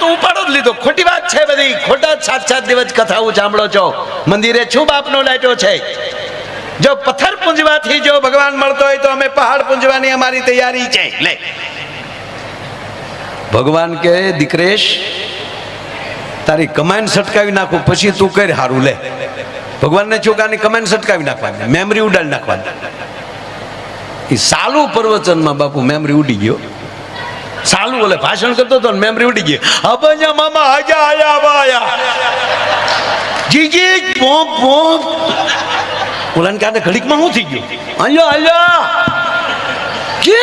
તો ઉપાડો જ લીધો. ખોટી વાત છે બધી, ખોટા 7 દિવસ કથાઓ સાંભળો છો. મંદિરે છું બાપનો લાટ્યો છે. જો પથ્થર પૂંજવાથી જો ભગવાન મળતો હોય તો અમે પહાડ પૂંજવાની અમારી તૈયારી છે. લે ભગવાન કે દીકરેશ તારી કમાઈન સટકાવી નાખું પછી તું કર હારું. લે ભગવાનને છોકરાની કમાઈન સટકાવી નાખવાની, મેમરી ઉડાડી નાખવાની. એ સાલું પ્રવચનમાં બાપુ મેમરી ઉડી ગયો. સાલું બોલે ભાષણ કરતો હતો મેમરી ઉડી ગઈ. અબજા મામા આજા આયા આયા જીજી પોપ પોપ ઓલાને કાને ઘડીકમાં શું થઈ ગયું? આલ્યો આલ્યો કે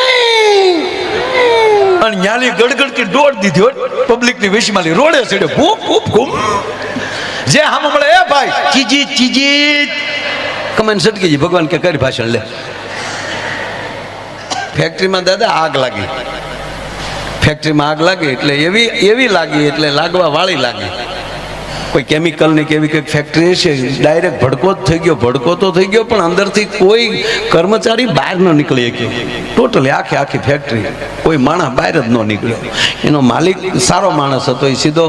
અને ન્યાલી ગડગડતી દોડ દીધી પબ્લિકની વેશમાલી રોડે ચડ્યો. ભૂપ ભૂપ ઘૂમ જે હામ મળે એ ભાઈ ચીજી ચીજી કમેન સટકી જી. ભગવાન કે કરી ભાષણ લે. ફેક્ટરીમાં દાદા આગ લાગી. ફેક્ટરીમાં આગ લાગી એટલે એવી લાગી એટલે લાગવા વાળી લાગી. કોઈ કેમિકલની કેવી કંઈક ફેક્ટરી છે. ડાયરેક્ટ ભડકો જ થઈ ગયો. ભડકો તો થઈ ગયો પણ અંદરથી કોઈ કર્મચારી બહાર ન નીકળી શક્યો. ટોટલી આખી ફેક્ટરી કોઈ માણસ બહાર જ ન નીકળ્યો. એનો માલિક સારો માણસ હતો. એ સીધો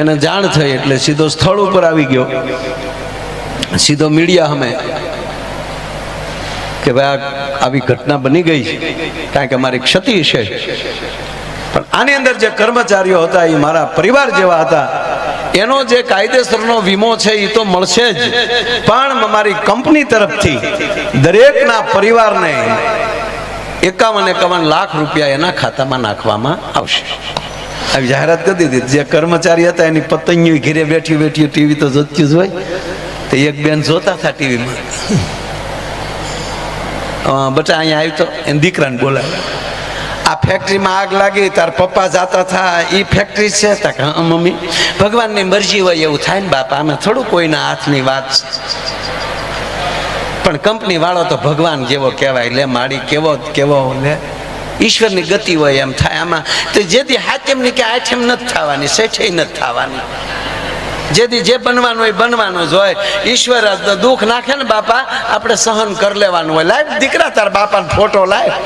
એને જાણ થઈ એટલે સીધો સ્થળ ઉપર આવી ગયો. સીધો મીડિયા સામે કે ભાઈ આવી ઘટના બની ગઈ છે કારણ કે અમારી ક્ષતિ છે. પણ આની અંદર જે કર્મચારીઓ હતા એ મારા પરિવાર જેવા હતા. એનો જે કાયદેસરનો વીમો છે એ તો મળશે જ, પણ અમારી કંપની તરફથી દરેકના પરિવારને 51 લાખ રૂપિયા એના ખાતામાં નાખવામાં આવશે. આવી જાહેરાત કરી દીધી. જે કર્મચારી હતા એની પતંગિયું ઘેરે બેઠી ટીવી તો જોત્યું જ હોય. તો એક બેન જોતા હતા ટીવીમાં. બટા અહીંયા આવ્યું તો એને દીકરાને બોલાવે. આ ફેક્ટરીમાં આગ લાગી તાર પપ્પા જાતા થા એ ફેક્ટરી છે? હા મમ્મી ભગવાનની મરજી હોય એવું થાય ને બાપા, અમે થોડું કોઈના હાથની વાત. પણ કંપની વાળો તો ભગવાન જેવો કહેવાય. લે માડી કેવો લે ઈશ્વરની ગતિ હોય એમ થાય આમાં. તો જેથી હાથેમની કે આઠેમ નથી થવાની, શેઠે નથી થવાની. જેથી જે બનવાનું હોય બનવાનું જ હોય. ઈશ્વર દુઃખ નાખે ને બાપા આપણે સહન કરી લેવાનું હોય. લાય દીકરા તાર બાપાનો ફોટો લાય.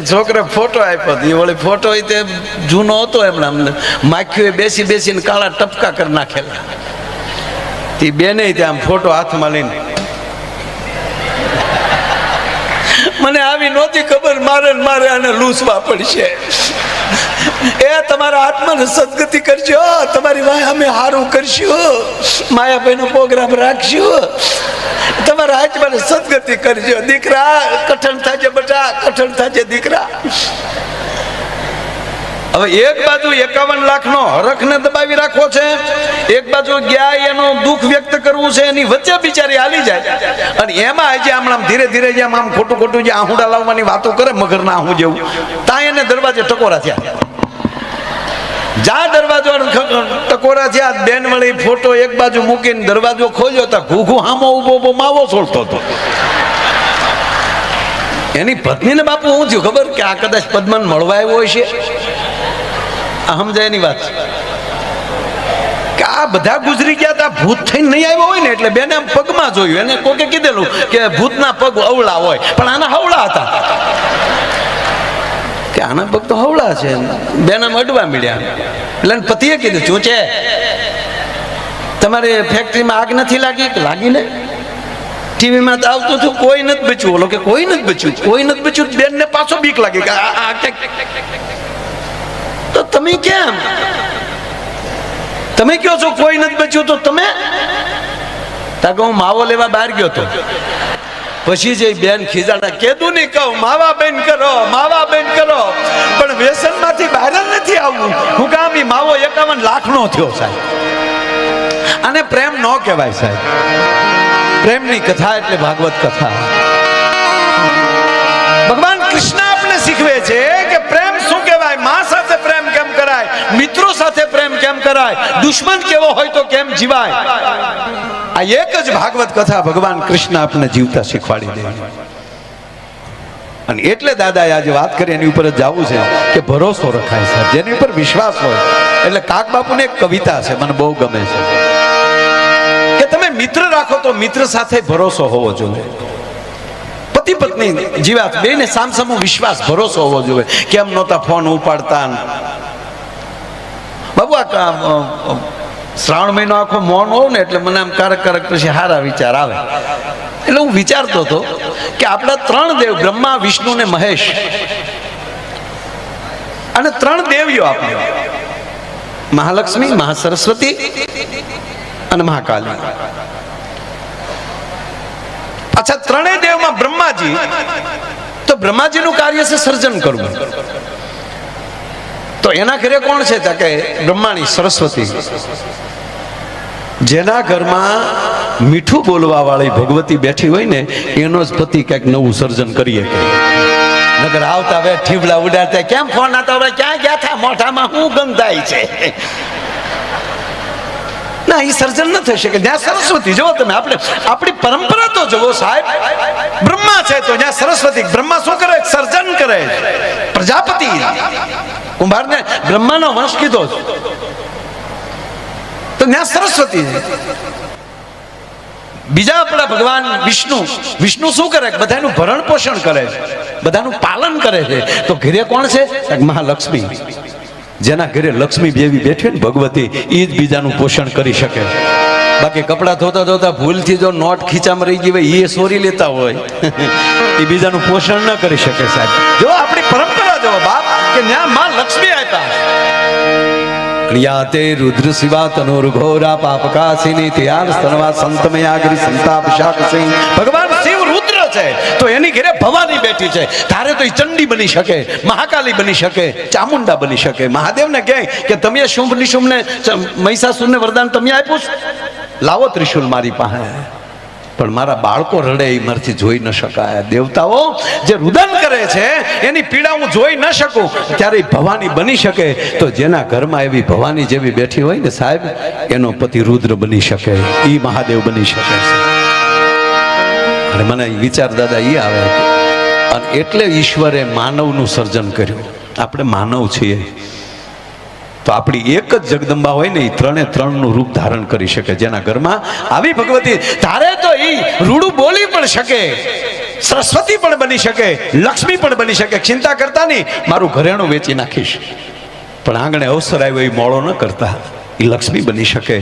છોકરે ફોટો આપ્યો. એ વળી ફોટો તે જૂનો હતો એમણે અમને માખીઓ બેસીને કાળા ટપકા કરી નાખેલા. તે બેને ત્યાં ફોટો હાથમાં લઈને મને આવી નહોતી ખબર મારે આને લૂસવા પડશે. એ તમારા આત્માને સદગતિ કરજો. તમારી વાય અમે સારું કરશું. માયાભાઈનો પ્રોગ્રામ રાખશું. તમારા આત્માને સદગતિ કરજો. દીકરા કઠણ થાજે બેટા, કઠણ થાજે દીકરા. હવે એક બાજુ 51 લાખનો હરખને દબાવી રાખવો છે, એક બાજુ ગયા એનો દુઃખ વ્યક્ત કરવું છે. એની વચ્ચે બિચારી હાલી જાય અને એમાં આજે આમ ધીરે જેમ આમ ખોટું જે આહુડા લાવવાની વાતો કરે મગરના આહું જેવું, ત્યાં એને દરવાજે ટકોરા થયા. જા દરવાજો ટકોરા થયા. બેન વળી ફોટો એક બાજુ મૂકીને દરવાજો ખોલ્યો તો ઘૂઘુ હામો ઉભો માવો છોડતો હતો. એની પત્નીને બાપુ શું થયું ખબર કે આ કદાચ પદ્મન મળવા આવ્યો હોય છે. સમજાય એની વાત કે આ બધા ગુજરી ગયા હતા, ભૂત થઈને નહીં આવ્યો હોય ને એટલે બેને આમ પગમાં જોયું. એને કોકે કીધેલું કે ભૂતના પગ અવળા હોય પણ આના હવળા હતા. કે આના પગ તો હવળા છે. બેના અડવા મળ્યા એટલે પતિએ કીધું શું છે તમારે ફેક્ટરીમાં આગ નથી લાગી ને? ટીવીમાં તો આવતું હતું કોઈ નથી બચ્યું. બોલો કે કોઈ નથી બચ્યું. બેન ને પાછો બીક લાગી કે તો તમે કેમ તમે કહો છો કોઈ નથી બચ્યું? તો તમે તાકે હું માવો લેવા બહાર ગયો હતો. પછી જે બેન ખીજાણા કીધું નહીં કહું માવા બેન કરો પણ વ્યસન માંથી બહાર નથી આવવું. હું કામ માવો 51 લાખનો થયો સાહેબ. અને પ્રેમ ન કહેવાય સાહેબ. પ્રેમની કથા એટલે ભાગવત કથા. ભગવાન કૃષ્ણ આપણે શીખવે છે કે પ્રેમ શું કહેવાય, મા સાથે પ્રેમ કેમ કરાય, મિત્રો સાથે પ્રેમ કેમ કરાય, દુશ્મન કેવો હોય તો કેમ જીવાય. આ એક જ ભાગવત કથા ભગવાન કૃષ્ણ આપણે જીવતા શીખવાડી દે. અને એટલે દાદાએ આજે વાત કરી એની ઉપર જ જવું છે કે ભરોસો રખાય છે જેની ઉપર વિશ્વાસ હોય. એટલે કાક બાપુને એક કવિતા છે મને બહુ ગમે છે કે તમે મિત્ર રાખો તો મિત્ર સાથે ભરોસો હોવો જોઈએ. પતિ પત્ની જીવાત બેને સામસામો વિશ્વાસ ભરોસો હોવો જોઈએ. કેમ નહોતા ફોન ઉપાડતા, બાબુ આ શ્રાવણ મહિનો આખો મૌન હોઉં ને એટલે મને આમ કારક પછી સારા વિચાર આવે. એટલે હું વિચારતો હતો કે આપણા 3 દેવ બ્રહ્મા, વિષ્ણુ ને મહેશ, અને 3 દેવીઓ આપણે મહાલક્ષ્મી, મહાસરસ્વતી અને મહાકાલી. અચ્છા, 3 દેવમાં બ્રહ્માજી, તો બ્રહ્માજીનું કાર્ય છે સર્જન કરવું. તો એના ઘરે કોણ છે? કે બ્રહ્માણી સરસ્વતી. જેના ઘરમાં મીઠું બોલવા વાળી ભગવતી બેઠી હોય ને એનો જ પતિ કંઈક નવું સર્જન કરીએ. નગર આવતા હવે ઠીબલા ઉડાડતા, કેમ ફોન હતા, હવે ક્યાં ગયા હતા, મોઢામાં શું ગંધાય છે? ના, એ સર્જન ન થઈ શકે. જ્યાં સરસ્વતી, જુઓ તમે, આપણી પરંપરા તો જુઓ સાહેબ. બ્રહ્મા છે તો જ્યાં સરસ્વતી, બ્રહ્મા શું કરે? સર્જન કરે. પ્રજાપતિ, કુંભારને બ્રહ્માનો વંશ કીધો તો ત્યાં સરસ્વતી. બીજા આપણા ભગવાન વિષ્ણુ શું કરે? બધાનું ભરણ પોષણ કરે છે, બધાનું પાલન કરે છે. તો ઘરે કોણ છે? મહાલક્ષ્મી. જેના ઘરે લક્ષ્મી દેવી બેઠી ને ભગવતી, એ જ બીજાનું પોષણ કરી શકે. બાકી કપડા ધોતા ભૂલથી જો નોટ ખીચામાં રહી ગઈ હોય, એ સોરી લેતા હોય, એ બીજાનું પોષણ ન કરી શકે. સાહેબ, જો આપણી પરંપરા જો બાપ, કે ત્યાં માં લક્ષ્મી આપ્યા. તે રુદ્ર શિવા તનોર ઘોરા પાપકાસિની ત્યાર સર્વા સંતમયાગરી સંતાપ શાકસિંહ. ભગવાન શિવ રુદ્ર છે તો એની ઘરે ભવાની બેઠી છે. તારે તો એ ચંડી બની શકે, મહાકાલી બની શકે, ચામુંડા બની શકે. મહાદેવને કહે કે તમે શુંભ નિશુંભને મહિષાસુરને વરદાન તમે આપ્યું છે, લાવો ત્રિશુલ મારી પાસે. પણ મારા બાળકો રડે એ મારથી જોઈ ન શકાય. દેવતાઓ જે રુદન કરે છે એની પીડા હું જોઈ ન શકું, ત્યારે ભવાની બની શકે. તો જેના ઘરમાં એવી ભવાની જેવી બેઠી હોય ને સાહેબ, એનો પતિ રુદ્ર બની શકે, એ મહાદેવ બની શકે છે. અને મને વિચાર દાદા એ આવે, અને એટલે ઈશ્વરે માનવનું સર્જન કર્યું. આપણે માનવ છીએ તો આપણી એક જ જગદંબા હોય ને, એ 3 રૂપ ધારણ કરી શકે. જેના ઘરમાં આવી ભગવતી, ધારે તો એ રૂડું બોલી પણ શકે, સરસ્વતી પણ બની શકે, લક્ષ્મી પણ બની શકે. ચિંતા કરતા નહીં, મારું ઘરેણું વેચી નાખીશ, પણ આંગણે અવસર આવ્યો એ મોડો ન કરતા, એ લક્ષ્મી બની શકે.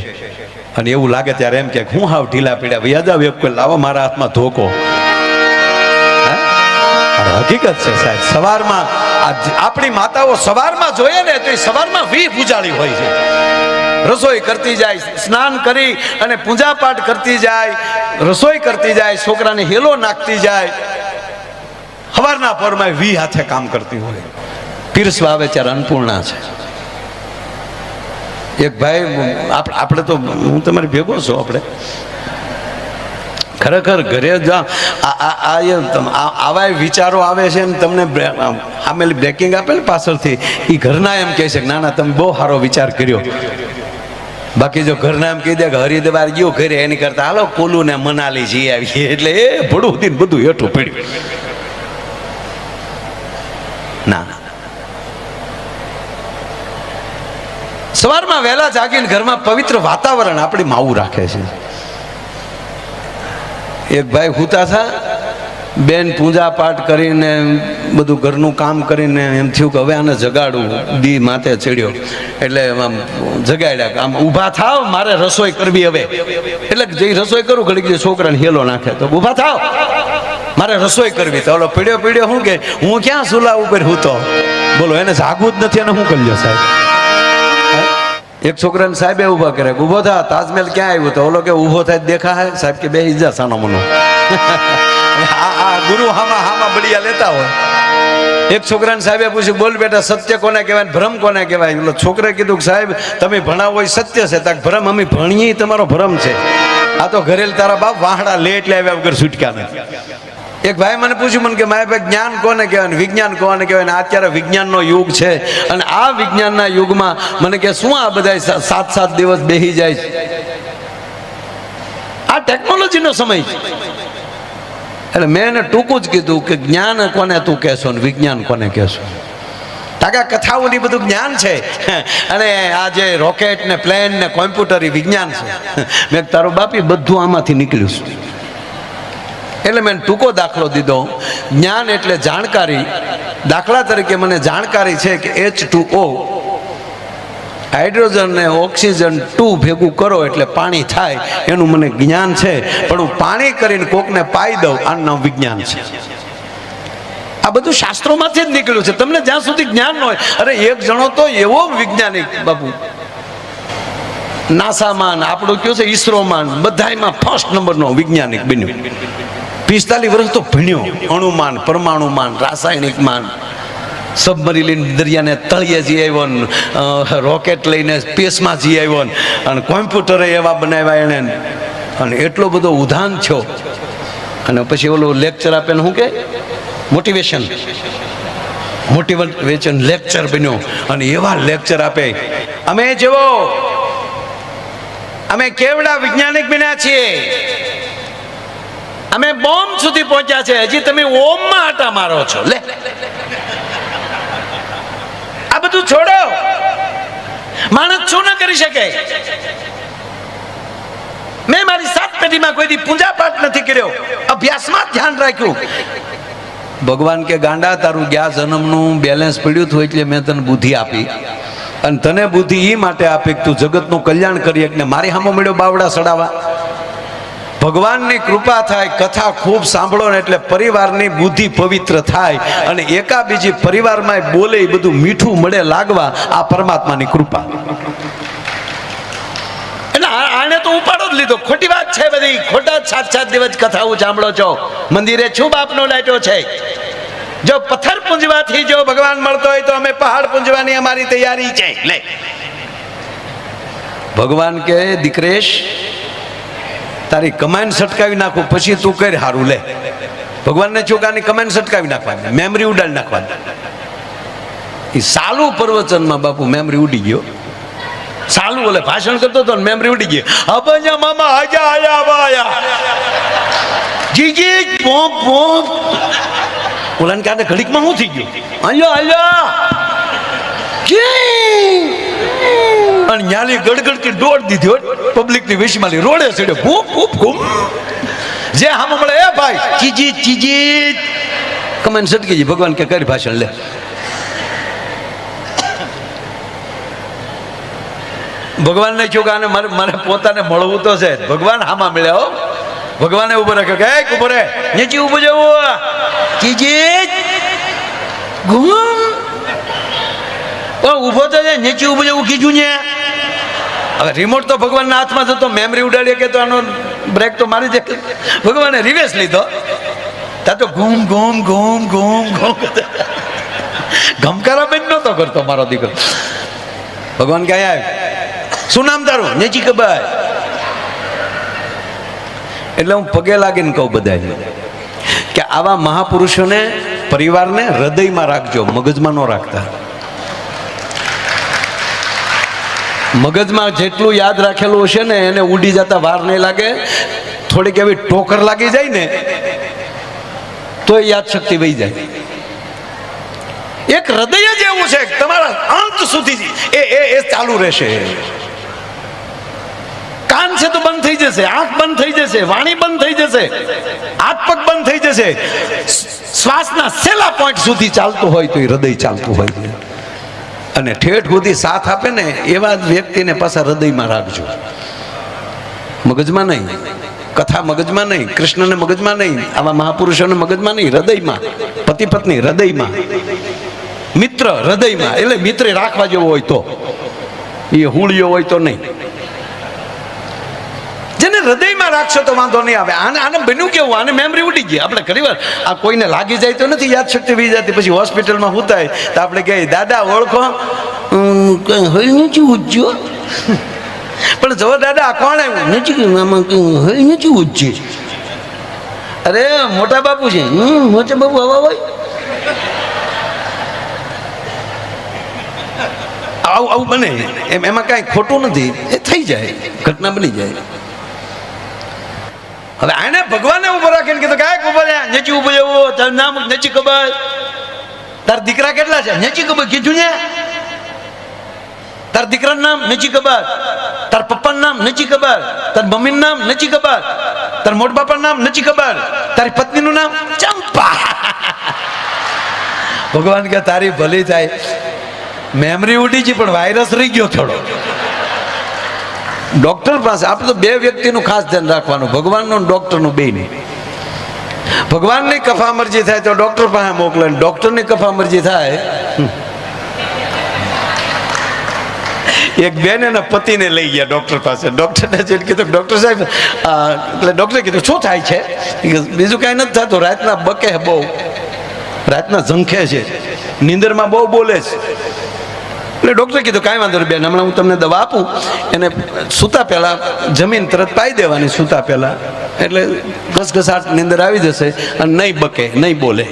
અને એવું લાગે ત્યારે એમ કે હું હાવ ઢીલા પીડા વ્યાજ આવે, કોઈ લાવો મારા હાથમાં ધોકો. હકીકત છે સાહેબ. સવારમાં આપણી માતાઓ સવારમાં જોઈએ ને તો એ સવારમાં પૂજાળી હોય છે. રસોઈ કરતી જાય, સ્નાન કરી અને પૂજા પાઠ કરતી જાય, રસોઈ કરતી જાય, છોકરાને હેલો નાખતી જાય. સવારના પોરમાં હાથે કામ કરતી હોય. પીરસવા આવે ત્યારે અન્નપૂર્ણા છે. એક ભાઈ, આપણે તો હું તમારી ભેગો છું, આપણે ખરેખર ઘરે આવા વિચારો આવે છે ને તમને આમેલી બ્રેકિંગ આપે ને પાછળથી, એ ઘરના એમ કહે છે કે ના ના તમે બહુ સારો વિચાર કર્યો. બાકી જો ઘરના એમ કહી દે કે હરિદ્વાર ગયો ઘરે, એની કરતા હાલો કુલુ ને મનાલી જઈ આવીએ, એટલે એ ભડું દીને બધું હેઠું પડ્યું. ના, સવારમાં વહેલા જાગીને ઘરમાં પવિત્ર વાતાવરણ આપણી માવું રાખે છે. એક ભાઈ હુતા હતા, બેન પૂજા પાઠ કરીને બધું ઘરનું કામ કરીને એમ થયું કે હવે આને જગાડું. દી માથે ચડ્યો એટલે આમ જગાડ્યા, આમ ઊભા થાવ, મારે રસોઈ કરવી હવે. એટલે જે રસોઈ કરું ઘડીક છોકરાને હેલો નાખે તો ઊભા થાવ, મારે રસોઈ કરવી. તો ઓલો પીડ્યો શું કે હું ક્યાં સુલા ઉપર હૂતો? બોલો, એને જાગવું જ નથી. અને શું કર્યો સાહેબ? એક છોકરાને સાહેબે ઉભા કરે, ઉભો થા, તાજમહેલ ક્યાં આવ્યું? તો ઓલો કે ઉભો થાય દેખા હે સાહેબ, કે બેસી જા સાનો મનો. આ ગુરુ હામાં બળિયા લેતા હોય. એક છોકરાને સાહેબે પૂછ્યું, બોલ બેટા સત્ય કોને કહેવાય, ભ્રમ કોને કહેવાય? એટલે છોકરે કીધું કે સાહેબ તમે ભણાવો એ સત્ય છે. તાક ભ્રમ અમે ભણીએ તમારો ભ્રમ છે. આ તો ઘરેલ તારા બાપ વાહડા લે એટલે આવ્યા વગર છૂટક્યા નથી. એક ભાઈ મને પૂછ્યું, મને કે મારે ભાઈ જ્ઞાન કોને કહેવાય, વિજ્ઞાન કોને કહેવાય? ને અત્યારે વિજ્ઞાનનો યુગ છે, અને આ વિજ્ઞાનના યુગમાં મને કે શું આ બધા 7 દિવસ બેસી જાય છે? આ ટેકનોલોજીનો સમય છે. એટલે મેં એને ટૂંકું જ કીધું કે જ્ઞાન કોને તું કહેશો ને વિજ્ઞાન કોને કહેશો? તાકા કથાઓની બધું જ્ઞાન છે, અને આ જે રોકેટ ને પ્લેન ને કોમ્પ્યુટર એ વિજ્ઞાન છે. મેં તારું બાપી બધું આમાંથી નીકળ્યું છે. એટલે મેં ટૂંકો દાખલો દીધો. જ્ઞાન એટલે જાણકારી. દાખલા તરીકે મને જાણકારી છે કે H2O હાઇડ્રોજન ને ઓક્સિજન 2 ભેગું કરો એટલે પાણી થાય, એનું મને જ્ઞાન છે, પણ હું પાણી કરીને કોકને પાઈ દઉં, આનું નામ વિજ્ઞાન છે. આ બધું શાસ્ત્રોમાંથી જ નીકળ્યું છે. તમને જ્યાં સુધી જ્ઞાન ન હોય, અરે એક જણો તો એવો વૈજ્ઞાનિક બાપુ નાસામાં, આપણું કયું છે ઈસરોમાં, બધાયમાં ફર્સ્ટ નંબરનો વૈજ્ઞાનિક બન્યો. 45 વર્ષ તો ભણ્યો, અણુમાન, પરમાણુમાન, રાસાયણિકમાન, સબમરી લઈને દરિયાને તળિયે જઈ આવ્યો, રોકેટ લઈને સ્પેસમાં જઈ આવ્યો, અને કોમ્પ્યુટરે એવા બનાવ્યા એને, અને એટલો બધો ઉધાન થયો. અને પછી ઓલું લેક્ચર આપે ને શું કે મોટિવેશન લેક્ચર બન્યો, અને એવા લેક્ચર આપે. અમે જેવો અમે કેવડા વૈજ્ઞાનિક બન્યા છીએ, અમે બોમ્બ સુધી પહોંચ્યા છે, હજી તમે ઓમમાં આટા મારો છો. લે આ બધું છોડો. માણસ શું ન કરી શકે? મેં મારી 7 પેઢીમાં કોઈ દી પૂજા પાઠ નથી કર્યો, અભ્યાસમાં ધ્યાન રાખ્યું. ભગવાન કે ગાંડા, તારું ગયા જન્મનું બેલેન્સ પડ્યું હતું એટલે મેં તને બુદ્ધિ આપી, અને તને બુદ્ધિ એ માટે આપી કે તું જગતનું કલ્યાણ કરી એટલે મારી સામે મળ્યો બાવડા સડાવા. ભગવાનની કૃપા થાય, કથા ખૂબ સાંભળો ને એટલે પરિવારની બુદ્ધિ પવિત્ર થાય, અને એકા બીજી પરિવારમાં બોલે એ બધું મીઠું મળે લાગવા. આ પરમાત્માની કૃપા. એટલે આને તો ઉપાડો જ લીધો. ખોટી વાત છે બધી, ખોટા 7 દિવસ કથાઓ સાંભળો છો. મંદિરે છું બાપનો લાટ્યો છે. જો પથ્થર પૂંજવાથી જો ભગવાન મળતો હોય તો અમે પહાડ પૂંજવાની અમારી તૈયારી છે. લે ભગવાન કે દીકરેશ, તારી કમાન સટકાવી નાખું પછી તું કર હારું. લે ભગવાનને ચોકાની કમાન સટકાવી નાખવાની, મેમરી ઉડાડી નાખવાની. એ સાલું પ્રવચનમાં બાપુ મેમરી ઉડી ગયો. સાલું ઓલે ભાષણ કરતો હતો ને મેમરી ઉડી ગઈ. અબજા મામા આજા આયા આયા જીજી પોપ પોપ. ઓલાને કાને ઘડીકમાં શું થઈ ગયું? આલ્યો આલ્યો અને ન્યાલી ગડગડતી દોડ દીધી પબ્લિકની વિશમાલી રોડે ચડ્યો. ભૂપ ભૂપ ઘૂમ જે હામો મળે એ ભાઈ ચીજી ચીજી કમેન્ટ સટકી ગઈ. ભગવાન કે કરી ભાષણ લે. ભગવાનને કહ્યું કે આને મારે પોતાને મળવું તો છે. ભગવાન હામાં મળ્યા હો. ભગવાને ઉભો રાખ્યો કે એક ઉભો રે, નીચે ઉભો જવું ચીજી ઘૂમ ઉભો તો છે, નીચે ઉભો જવું કીધું ને. હવે રિમોટ તો ભગવાનના હાથમાં જતો, મેમરી ઉડાડીએ કે તો આનો બ્રેક તો મારી દે. ભગવાને રિવેસ લીધો. ત્યાં તો ઘૂમ ઘૂમ ઘૂમ ઘૂમ ઘૂમ ગમકારા બેન નતો કરતો મારો દીકરો. ભગવાન ક્યાં આવ્યો? શું નામ તારું? નેચી કબાય. એટલે હું પગે લાગીને કહું બધા કે આવા મહાપુરુષોને પરિવારને હૃદયમાં રાખજો, મગજમાં ન રાખતા. મગજમાં જેટલું યાદ રાખેલું હશે ને એને ઉડી જતા વાર નહીં લાગે. થોડીક એવી ટોકર લાગી જાય ને તો યાદ શક્તિ વહી જાય. એક હૃદય જ એવું છે તમારા અંત સુધી એ ચાલુ રહેશે. કાન છે તો બંધ થઈ જશે, આંખ બંધ થઈ જશે, વાણી બંધ થઈ જશે, હાથ પગ બંધ થઈ જશે. શ્વાસના છેલ્લા પોઈન્ટ સુધી ચાલતું હોય તો એ હૃદય ચાલતું હોય. અને ઠેઠ સુધી સાથ આપે ને એવા જ વ્યક્તિને પાછા હૃદયમાં રાખજો, મગજમાં નહીં. કથા મગજમાં નહીં, કૃષ્ણને મગજમાં નહીં, આવા મહાપુરુષોને મગજમાં નહીં, હૃદયમાં. પતિ પત્ની હૃદયમાં, મિત્ર હૃદયમાં. એટલે મિત્ર રાખવા જેવો હોય તો, એ હુળિયો હોય તો નહીં. જેને હૃદયમાં રાખશો તો વાંધો નહીં આવે. આને બન્યું કેવું? આને મેમરી ઉડી ગઈ. આપણે ઘણી વાર આ કોઈને લાગી જાય તો નથી યાદ શક્તિ વી જતી. પછી હોસ્પિટલમાં હું થાય તો આપણે કહીએ દાદા ઓળખો? હોય નથી ઉજ્જો. પણ જવો દાદા આ કોણ આવ્યું? નથી આમાં હોય નથી ઉજ્જે. અરે મોટા બાપુ છે. મોટા બાપુ આવા હોય. આવું બને એમાં કાંઈ ખોટું નથી. એ થઈ જાય, ઘટના બની જાય. હવે આને ભગવાને ઉભો રાખીને કીધું કે ઉભો રે, નેચી ઉભો જવો. તારું નામ નેચી ખબર? તાર દીકરા કેટલા છે? નેચી ખબર કીધું ને. તાર દીકરાનું નામ નેચી ખબર? તાર પપ્પાનું નામ નેચી ખબર? તાર મમ્મીનું નામ નેચી ખબર? તાર મોટા બાપાનું નામ નેચી ખબર? તારી પત્નીનું નામ ચંપા. ભગવાન કે તારી ભલી થાય. મેમરી ઉડી ગઈ પણ વાયરસ રહી ગયો થોડો. ડોક્ટર પાસે આપણે તો બે વ્યક્તિનું ખાસ ધ્યાન રાખવાનું, ભગવાનનું અને ડોક્ટરનું બેયનું. ભગવાનની કફા મરજી થાય તો ડોક્ટર પાસે મોકલે, ડોક્ટરની કફા મરજી થાય. એક બેન એના પતિને લઈ ગયા ડોક્ટર પાસે. ડોક્ટરને જઈને કીધું ડોક્ટર સાહેબ, એટલે ડોક્ટરે કીધું શું થાય છે? બીજું કાંઈ નથી થતું, રાતના બકે બહુ, રાતના ઝંખે છે, નીંદરમાં બહુ બોલે છે. એટલે ડૉક્ટરે કીધું કાંઈ વાંધો નહીં બેન, હમણાં હું તમને દવા આપું, એને સૂતા પહેલાં જમીન તરત પાઈ દેવાની સૂતા પહેલાં, એટલે ઘસઘસાટ નીંદર આવી જશે અને નહીં બકે, નહીં બોલે.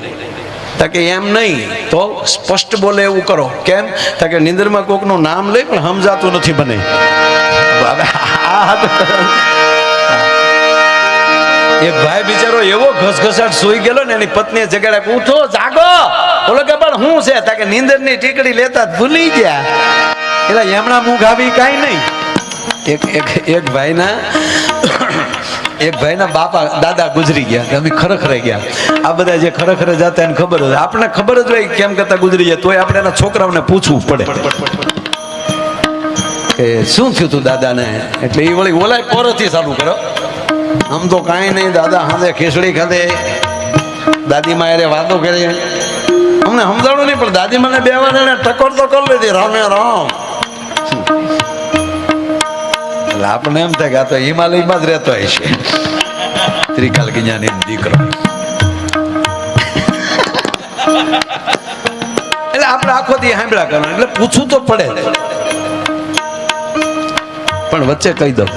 તાકે એમ નહીં તો સ્પષ્ટ બોલે એવું કરો. કેમ? તાકે નીંદરમાં કોકનું નામ લે પણ સમજાતું નથી બને. એક ભાઈ બિચારો એવો ઘસઘસાટ સૂઈ ગયેલો ને, એની પત્નીએ જગાડ્યા, ઉઠો જાગો. બોલો કે પણ શું છે? તાકે નીંદરની ટીકડી લેતા ભૂલી ગયા. એટલે એમણા મુખ આવી કાંઈ નહીં. એક ભાઈના બાપા દાદા ગુજરી ગયા, અમે ખરેખર ગયા. આ બધા જે ખરેખર જતા એને ખબર હોય, આપણને ખબર જ હોય કેમ કરતા ગુજરી જાય, તોય આપણે એના છોકરાઓને પૂછવું પડે કે શું થયું તું દાદાને. એટલે એ વળી ઓલાય પોરથી ચાલુ કરો, આમ તો કાંઈ નહીં દાદા, હાથે ખીચડી ખાધે, દાદીમાં એને વાતો કરી, અમને સમજાણું નહીં પણ દાદીમાને બે વાર એને ટકોર તો કરી લીધી, રામે રામ. એટલે આપણને એમ થાય કે આ તો હિમાલયમાં જ રહેતો હોય છે, ત્રિકાલ જ્ઞાની દીકરો. એટલે આપણે આખો દી સાંભળ્યા કરવાનું, એટલે પૂછવું તો પડે. પણ વચ્ચે કહી દઉં,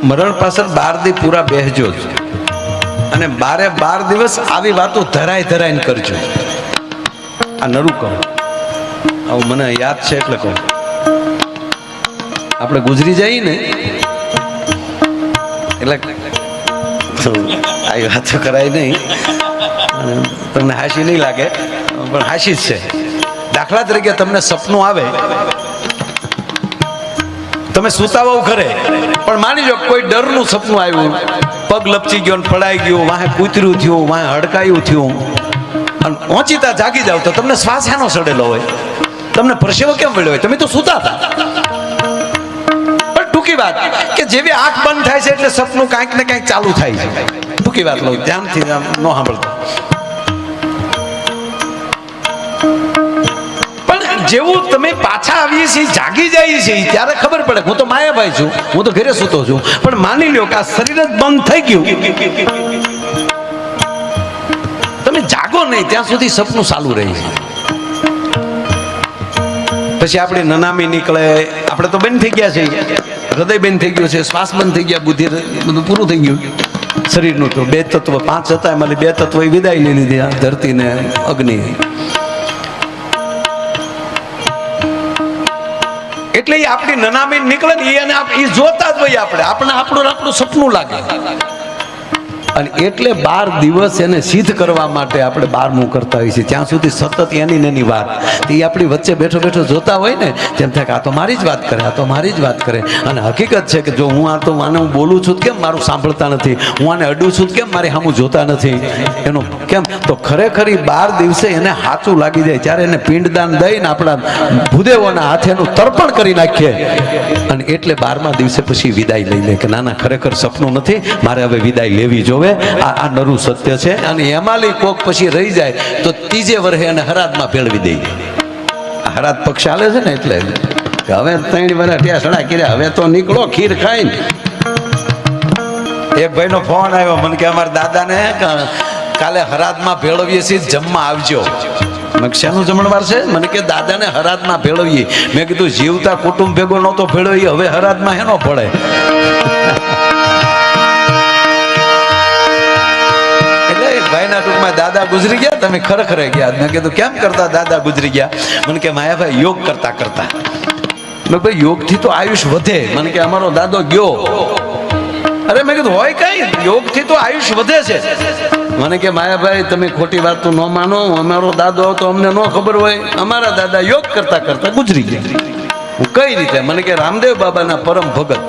મરણ પાછળ 12 દી પૂરા બેસજો જ, અને 12 દિવસ આવી વાતો ધરાઈને કરજો. આ નરું કહું, આવું મને યાદ છે એટલે કહું. આપણે ગુજરી જઈએ ને એટલે આવી વાતો કરાય નહીં, તમને હાસી નહીં લાગે પણ હાસી જ છે. દાખલા તરીકે તમને સપનું આવે, તમે સુતાવો ઘરે, પણ માની લો કોઈ ડરનું સપનું આવ્યું, પગ લપચી ગયો, પડાઈ ગયો, વાહે કૂતર્યું થયું, વાહે હડકાયું થયું, અને ઓચિતા જાગી જાવ તો તમને શ્વાસ શાનો સડેલો હોય, તમને પરસેવો કેમ મળ્યો હોય? તમે તો સુતા હતા. પણ ટૂંકી વાત કે જેવી આંખ બંધ થાય છે એટલે સપનું કાંઈક ને કાંઈક ચાલુ થાય છે. ટૂંકી વાત લઉં, ધ્યાનથી ન સાંભળતો. જેવું તમે પાછા આવીએ છીએ, જાગી જઈએ છીએ, ત્યારે ખબર પડે હું તો માયાભાઈ છું, હું તો ઘરે સૂતો છું. પણ માની લો કે આ શરીર જ બંધ થઈ ગયું, તમે જાગો નહીં ત્યાં સુધી સપનું ચાલુ રહે છે. પછી આપણી નનામી નીકળે, આપણે તો બંધ થઈ ગયા છે, હૃદય બંધ થઈ ગયું છે, શ્વાસ બંધ થઈ ગયા, બુદ્ધિ બધું પૂરું થઈ ગયું. શરીરનું તો 2 તત્વ 5 હતા, એમાં 2 તત્વ વિદાય લઈ લીધી, ધરતી ને અગ્નિ. એટલે એ આપણી નનામી નીકળે ને એ જોતા જ હોય, આપણું સપનું લાગે. અને એટલે 12 દિવસ એને સિદ્ધ કરવા માટે આપણે 12મું કરતા હોઈએ છીએ. ત્યાં સુધી સતત એની વાત એ આપણી વચ્ચે બેઠો જોતા હોય ને, તેમ થાય કે આ તો મારી જ વાત કરે, આ તો મારી જ વાત કરે. અને હકીકત છે કે જો હું આને હું બોલું છું કેમ મારું સાંભળતા નથી, હું આને અડું છું કેમ મારી સામું જોતા નથી, એનું કેમ? તો ખરેખર 12 દિવસે એને સાચું લાગી જાય, ત્યારે એને પિંડદાન દઈને આપણા ભૂદેવોના હાથે એનું તર્પણ કરી નાખીએ. અને એટલે 12મા દિવસે પછી વિદાય લઈ લે કે ના ના, ખરેખર સપનું નથી, મારે હવે વિદાય લેવી જોવે. આ નરું સત્ય છે. અને એમાં કોક પછી રહી જાય તો 3 વર્ષે એને હરાદમાં ભેળવી દઈ. હરાદ પક્ષ ચાલે છે ને, એટલે હવે 3 વર્ષ ત્યાં સડા કર્યા, હવે તો નીકળો ખીર ખાઈને. એક ભાઈનો ફોન આવ્યો મને કે અમારા દાદાને કાલે હરાદમાં ભેળવીએ છીએ, જમવા આવજો. મેં શેનું જમણવાર છે? મને કે દાદાને હરાદમાં ભેળવીએ. મેં કીધું જીવતા કુટુંબ ભેગો નહોતો ભેળવીએ, હવે હરાદમાં હેનો પડે? ભાઈના ટૂંકમાં દાદા ગુજરી ગયા, તમે ખરેખર ગયા. મેં કીધું કેમ કરતા દાદા ગુજરી ગયા? મને કે માયાભાઈ યોગ કરતા. મેં ભાઈ યોગથી તો આયુષ વધે. મને કે અમારો દાદો ગયો. અરે મેં કીધું હોય કઈ, યોગથી તો આયુષ વધે છે. મને કે માયાભાઈ તમે ખોટી વાત તો ન માનો, અમારો દાદો તો અમને ન ખબર હોય, અમારા દાદા યોગ કરતા ગુજરી ગયા. હું કઈ રીતે? મને કે રામદેવ બાબાના પરમ ભગત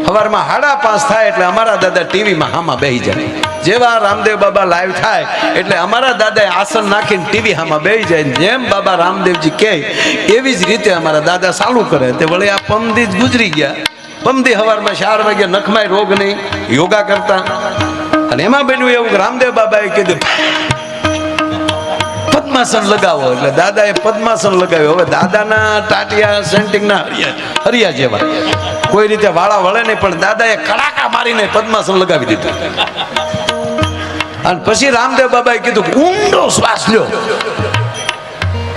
સવારમાં 5:30 થાય એટલે અમારા દાદા ટીવીમાં હામાં બેસી જાય. જેવા રામદેવ બાબા લાઈવ થાય એટલે અમારા દાદાએ આસન નાખીને ટીવી હામાં બેસી જાય, જેમ બાબા રામદેવજી કહે એવી જ રીતે અમારા દાદા ચાલુ કરે. તે વળી આ પમદી જ ગુજરી ગયા. પમદી સવારમાં 4 વાગે નખમાય રોગ નહીં, યોગા કરતા. અને એમાં બન્યું એવું કે રામદેવ બાબાએ કીધું પદ્માસન લગાવો, એટલે દાદાએ પદ્માસન લગાવ્યું. હવે દાદાના ટાટિયા સેન્ટિંગના હરિયા જેવા કોઈ રીતે વાળા વળે નહીં, પણ દાદાએ કડાકા મારીને પદ્માસન લગાવી દીધું. અને પછી રામદેવ બાબાએ કીધું ઊંડો શ્વાસ લ્યો.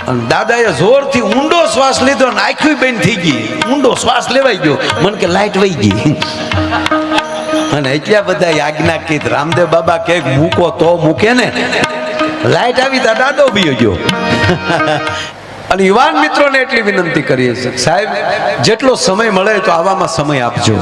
અને દાદાએ જોરથી ઊંડો શ્વાસ લીધો ને આંખી બંધ થઈ ગઈ. ઊંડો શ્વાસ લેવાઈ ગયો, મને કે લાઈટ વહી ગઈ. અને એટલા બધા આજ્ઞા કીધી. રામદેવ બાબા કે મૂકો તો મૂકે ને, લાઈટ આવી તા દાદો બી ગયો. અને યુવાન મિત્રોને એટલી વિનંતી કરીએ છીએ, સાહેબ જેટલો સમય મળે તો આવામાં સમય આપજો.